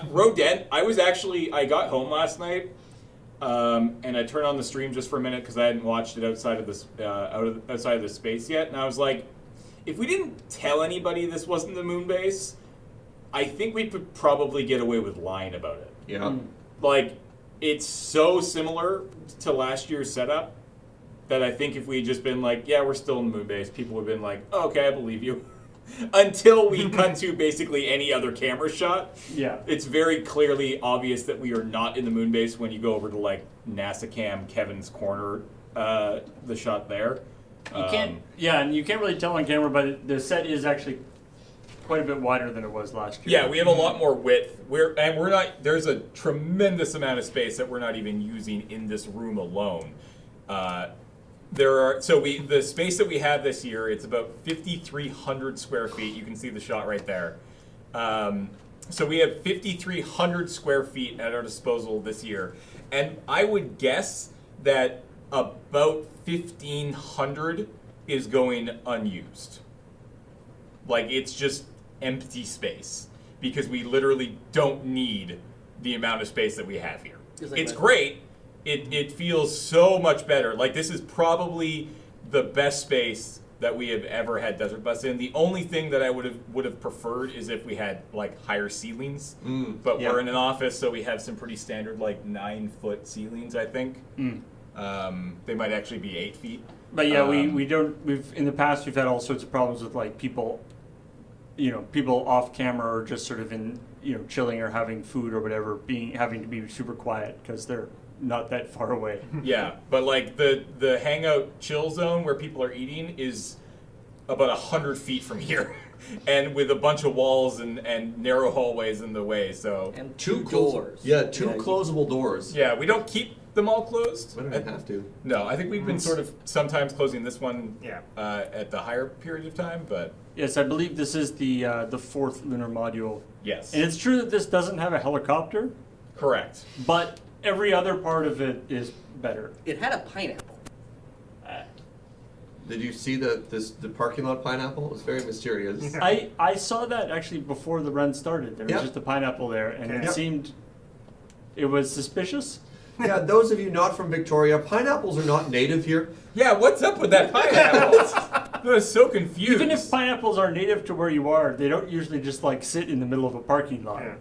Rodent. I got home last night, and I turned on the stream just for a minute because I hadn't watched it outside of this outside of the space yet, and I was like, if we didn't tell anybody this wasn't the moon base, I think we could probably get away with lying about it. Yeah. Like, it's so similar to last year's setup that I think if we had just been like, yeah, we're still in the moon base, people would have been like, oh, okay, I believe you. Until we cut to basically any other camera shot. Yeah. It's very clearly obvious that we are not in the moon base when you go over to, like, NASA cam Kevin's corner, the shot there. You can't, and you can't really tell on camera, but the set is actually quite a bit wider than it was last year. Yeah, we have a lot more width. We're not. There's a tremendous amount of space that we're not even using in this room alone. The space that we have this year, it's about 5,300 square feet. You can see the shot right there. So we have 5,300 square feet at our disposal this year, and I would guess that about 1,500 is going unused. Like, it's just empty space because we literally don't need the amount of space that we have here. It's great. It feels so much better. Like, this is probably the best space that we have ever had Desert Bus in. The only thing that I would have preferred is if we had, like, higher ceilings. But we're in an office, so we have some pretty standard, like, 9-foot ceilings, I think. They might actually be 8 feet. But yeah, we've in the past we've had all sorts of problems with, like, people off camera or just sort of in, chilling or having food or whatever, having to be super quiet because they're not that far away. Yeah, but like the hangout chill zone where people are eating is about 100 feet from here, and with a bunch of walls and narrow hallways in the way. So and two doors. Two closable doors. Yeah, we don't keep them all closed. We don't have to. No, I think we've been sort of sometimes closing this one at the higher period of time, but yes, I believe this is the fourth lunar module. Yes, and it's true that this doesn't have a helicopter. Correct, but every other part of it is better. It had a pineapple. Did you see the parking lot pineapple? It was very mysterious. I saw that actually before the run started. There was just a pineapple there, and it was suspicious. Yeah, those of you not from Victoria, pineapples are not native here. Yeah, what's up with that pineapple? I was so confused. Even if pineapples are native to where you are, they don't usually just like sit in the middle of a parking lot. Yeah.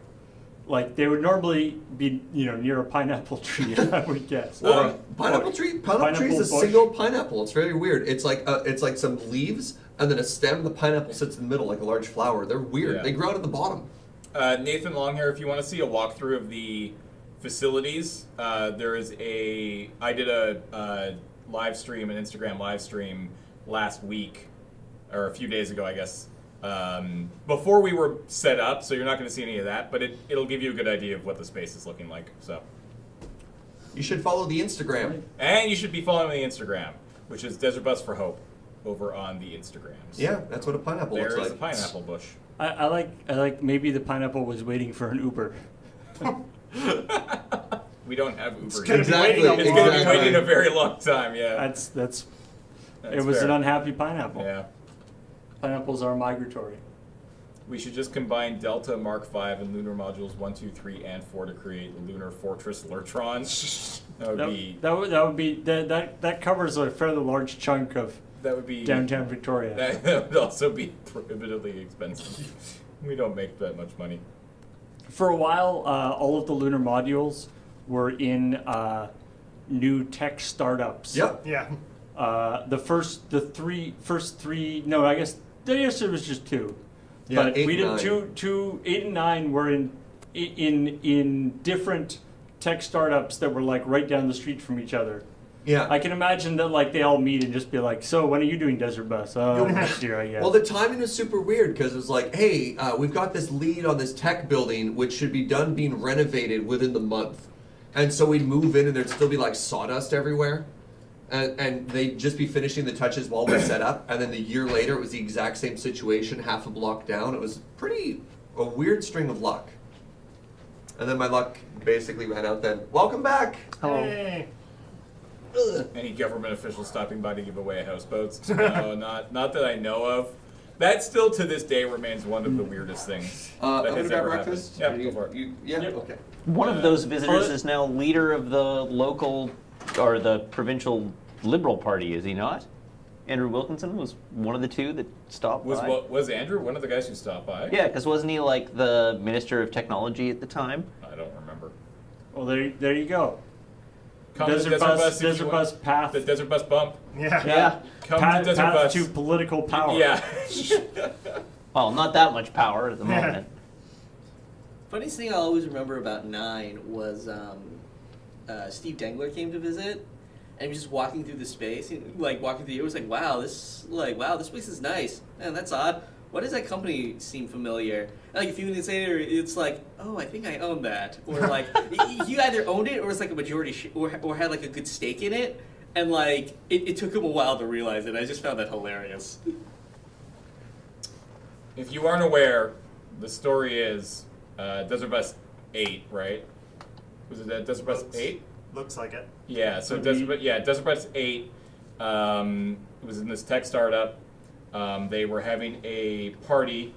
Like, they would normally be, near a pineapple tree, I would guess. Pineapple tree is a single pineapple. It's very weird. It's like some leaves and then a stem. The pineapple sits in the middle like a large flower. They're weird. Yeah. They grow out at the bottom. Nathan Longhair, if you want to see a walkthrough of the facilities, I did a live stream, an Instagram live stream last week, or a few days ago, I guess. Before we were set up, so you're not going to see any of that, but it'll give you a good idea of what the space is looking like. So you should follow the Instagram, and you should be following the Instagram, which is Desert Bus for Hope, over on the Instagrams. Yeah, that's what a pineapple looks like. There's a pineapple bush. I like maybe the pineapple was waiting for an Uber. We don't have Uber. It's going to be waiting a very long time. Yeah, that's it was fair. An unhappy pineapple. Yeah. Pineapples are migratory. We should just combine Delta, Mark V, and Lunar Modules 1, 2, 3, and 4 to create Lunar Fortress Lurtron. That covers a fairly large chunk of downtown Victoria. That would also be prohibitively expensive. We don't make that much money. For a while, all of the lunar modules were in new tech startups. Yep. Yeah. The first three. No, I guess it was just two. Yeah, but we did 8 and 9 were in different tech startups that were like right down the street from each other. Yeah. I can imagine that like they all meet and just be like, so when are you doing Desert Bus? Oh, next year, I guess. Well, the timing was super weird because it was like, hey, we've got this lead on this tech building which should be done being renovated within the month. And so we'd move in and there'd still be like sawdust everywhere. And they'd just be finishing the touches while we set up. And then the year later, it was the exact same situation, half a block down. It was a weird string of luck. And then my luck basically ran out then. Welcome back. Hello. Hey. Any government officials stopping by to give away houseboats? No, not that I know of. That still to this day remains one of the weirdest things that I'm gonna has grab ever breakfast. happened. Yeah, go for it. Yeah, Yep. okay. One of those visitors is now leader of the local or the provincial Liberal Party, is he not? Andrew Wilkinson was one of the two that stopped by. Was Andrew one of the guys who stopped by? Yeah, because wasn't he like the Minister of Technology at the time? I don't remember. Well, there you go. Come to Desert bus path. The Desert Bus bump. Yeah. Come path, to Desert path Bus. to political power. Yeah. Well, not that much power at the moment. Funniest thing I always remember about 9 was Steve Dengler came to visit, and he was just walking through the space, walking through. It was wow, this place is nice. Man, that's odd. Why does that company seem familiar? And, a few minutes later, it's oh, I think I own that, or you either owned it or it's a majority or had a good stake in it, and it took him a while to realize it. I just found that hilarious. If you aren't aware, the story is Desert Bus 8, right? Was it that Desert Bus 8? Looks like it. Yeah, so Could be. Desert Bus 8 was in this tech startup. They were having a party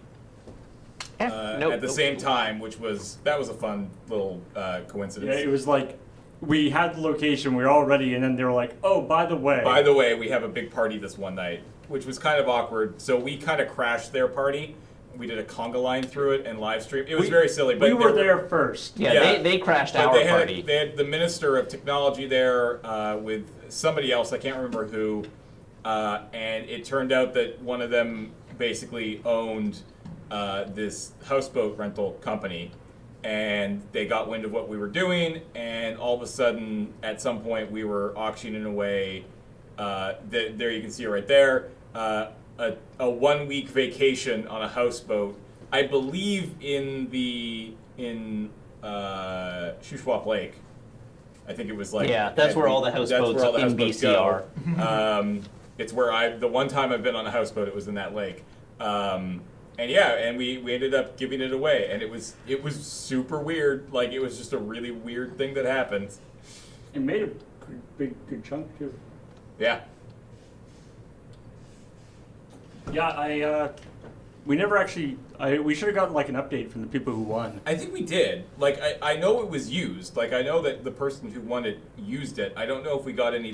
at the same time, that was a fun little coincidence. Yeah, it was we had the location, we were all ready, and then they were like, oh, by the way. We have a big party this one night, which was kind of awkward. So we kind of crashed their party. We did a conga line through it and live stream. It was very silly. But We were there first. Yeah, they crashed but our party. They had the Minister of Technology there with somebody else, I can't remember who, and it turned out that one of them basically owned this houseboat rental company, and they got wind of what we were doing, and all of a sudden, at some point, we were auctioning away, there you can see it right there, a 1 week vacation on a houseboat, I believe in Shuswap Lake. I think it was Yeah, that's where all the houseboats in BC are. It's where the one time I've been on a houseboat, it was in that lake. And we ended up giving it away, and it was super weird. It was just a really weird thing that happened. It made a good chunk too. Yeah. Yeah, we never actually. We should have gotten an update from the people who won. I think we did. I know it was used. I know that the person who won it used it. I don't know if we got any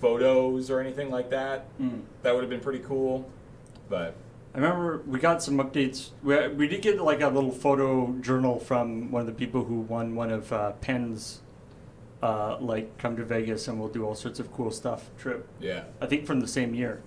photos or anything like that. That would have been pretty cool. But I remember we got some updates. We did get a little photo journal from one of the people who won one of Penn's come to Vegas and we'll do all sorts of cool stuff trip. yeah. I think from the same year.